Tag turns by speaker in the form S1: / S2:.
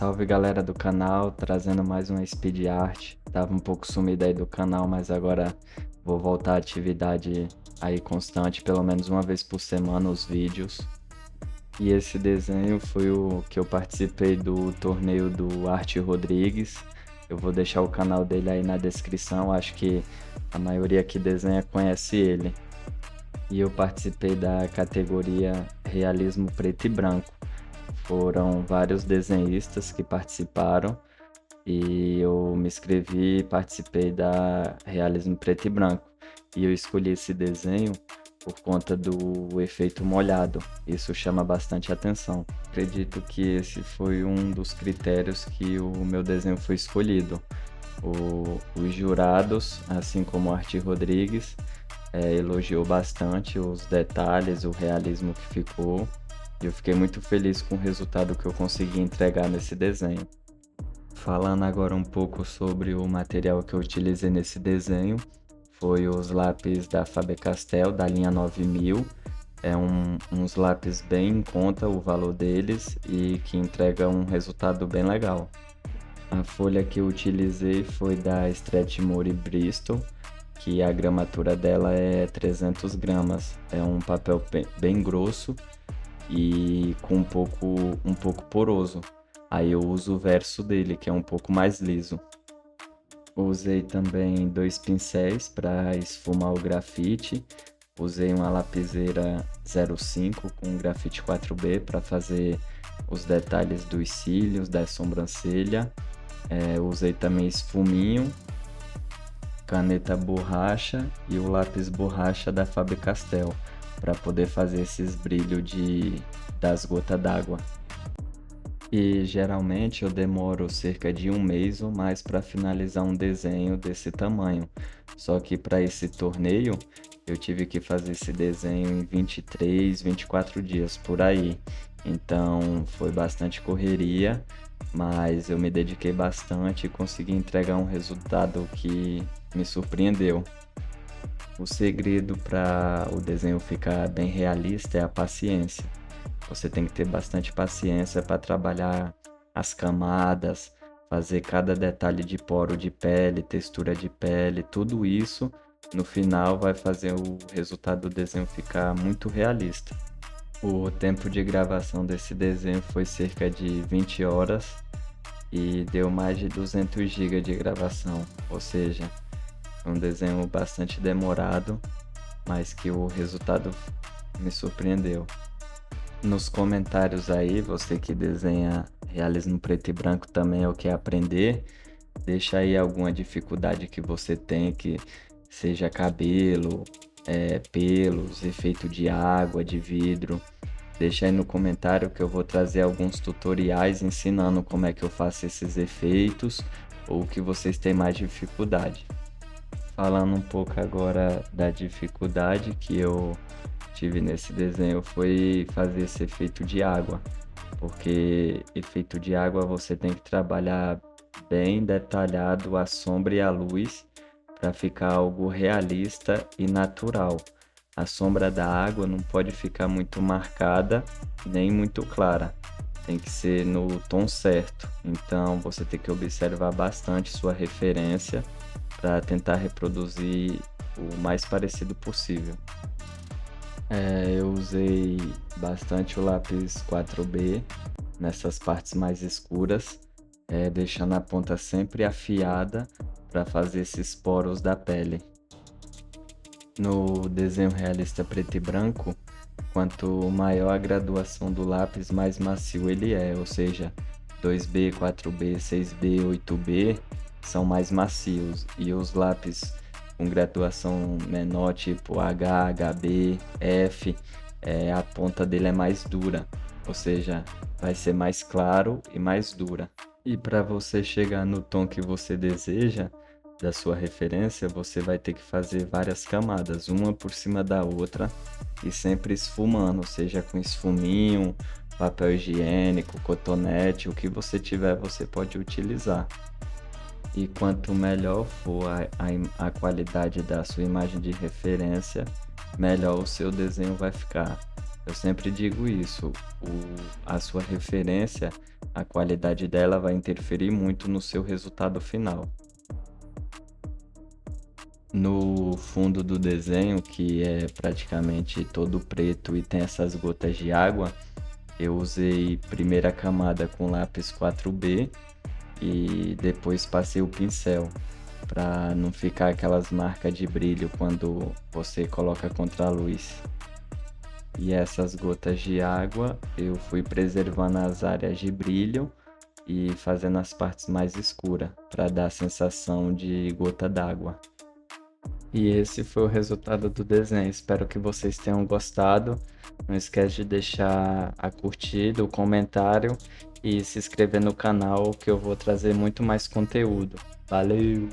S1: Salve galera do canal, trazendo mais uma speed art. Tava um pouco sumido aí do canal, mas agora vou voltar à atividade aí constante, pelo menos uma vez por semana os vídeos. E esse desenho foi o que eu participei do torneio do Arte Rodrigues. Eu vou deixar o canal dele aí na descrição, acho que a maioria que desenha conhece ele. E eu participei da categoria Realismo Preto e Branco. Foram vários desenhistas que participaram e eu me inscrevi e participei da Realismo Preto e Branco. E eu escolhi esse desenho por conta do efeito molhado. Isso chama bastante atenção. Acredito que esse foi um dos critérios que o meu desenho foi escolhido. Os jurados, assim como o Arte Rodrigues, elogiou bastante os detalhes, o realismo que ficou. E eu fiquei muito feliz com o resultado que eu consegui entregar nesse desenho. Falando agora um pouco sobre o material que eu utilizei nesse desenho, foi os lápis da Faber-Castell da linha 9000. Uns lápis bem em conta o valor deles e que entrega um resultado bem legal. A folha que eu utilizei foi da Strathmore Bristol, que a gramatura dela é 300 gramas. É um papel bem grosso e com um pouco poroso. Aí eu uso o verso dele, que é um pouco mais liso. Usei também 2 pincéis para esfumar o grafite. Usei uma lapiseira 05 com grafite 4B para fazer os detalhes dos cílios, da sobrancelha. Usei também esfuminho, caneta borracha e o lápis borracha da Faber-Castell para poder fazer esses brilhos das gotas d'água. E geralmente eu demoro cerca de um mês ou mais para finalizar um desenho desse tamanho. Só que para esse torneio eu tive que fazer esse desenho em 23, 24 dias por aí. Então foi bastante correria, mas eu me dediquei bastante e consegui entregar um resultado que me surpreendeu. O segredo para o desenho ficar bem realista é a paciência. Você tem que ter bastante paciência para trabalhar as camadas, fazer cada detalhe de poro de pele, textura de pele, tudo isso no final vai fazer o resultado do desenho ficar muito realista. O tempo de gravação desse desenho foi cerca de 20 horas e deu mais de 200 GB de gravação, ou seja, um desenho bastante demorado, mas que o resultado me surpreendeu. Nos comentários aí, você que desenha realismo preto e branco também ou quer aprender, deixa aí alguma dificuldade que você tem, que seja cabelo, pelos, efeito de água, de vidro. Deixa aí no comentário que eu vou trazer alguns tutoriais ensinando como é que eu faço esses efeitos ou que vocês têm mais dificuldade. Falando um pouco agora da dificuldade que eu tive nesse desenho foi fazer esse efeito de água, porque efeito de água você tem que trabalhar bem detalhado a sombra e a luz para ficar algo realista e natural. A sombra da água não pode ficar muito marcada nem muito clara, tem que ser no tom certo. Então você tem que observar bastante sua referência para tentar reproduzir o mais parecido possível. Eu usei bastante o lápis 4B nessas partes mais escuras, deixando a ponta sempre afiada para fazer esses poros da pele. No desenho realista preto e branco, quanto maior a graduação do lápis, mais macio ele é, ou seja, 2B, 4B, 6B, 8B são mais macios, e os lápis com graduação menor, tipo H, HB, F, a ponta dele é mais dura, ou seja, vai ser mais claro e mais dura. E para você chegar no tom que você deseja, da sua referência, você vai ter que fazer várias camadas, uma por cima da outra, e sempre esfumando, seja com esfuminho, papel higiênico, cotonete, o que você tiver você pode utilizar. E quanto melhor for a qualidade da sua imagem de referência, melhor o seu desenho vai ficar. Eu sempre digo isso, a sua referência a qualidade dela vai interferir muito no seu resultado final. No fundo do desenho, que é praticamente todo preto e tem essas gotas de água, eu usei primeira camada com lápis 4B e depois passei o pincel, para não ficar aquelas marcas de brilho quando você coloca contra a luz. E essas gotas de água eu fui preservando as áreas de brilho e fazendo as partes mais escuras para dar a sensação de gota d'água. E esse foi o resultado do desenho. Espero que vocês tenham gostado. Não esquece de deixar a curtida, o comentário e se inscrever no canal que eu vou trazer muito mais conteúdo. Valeu!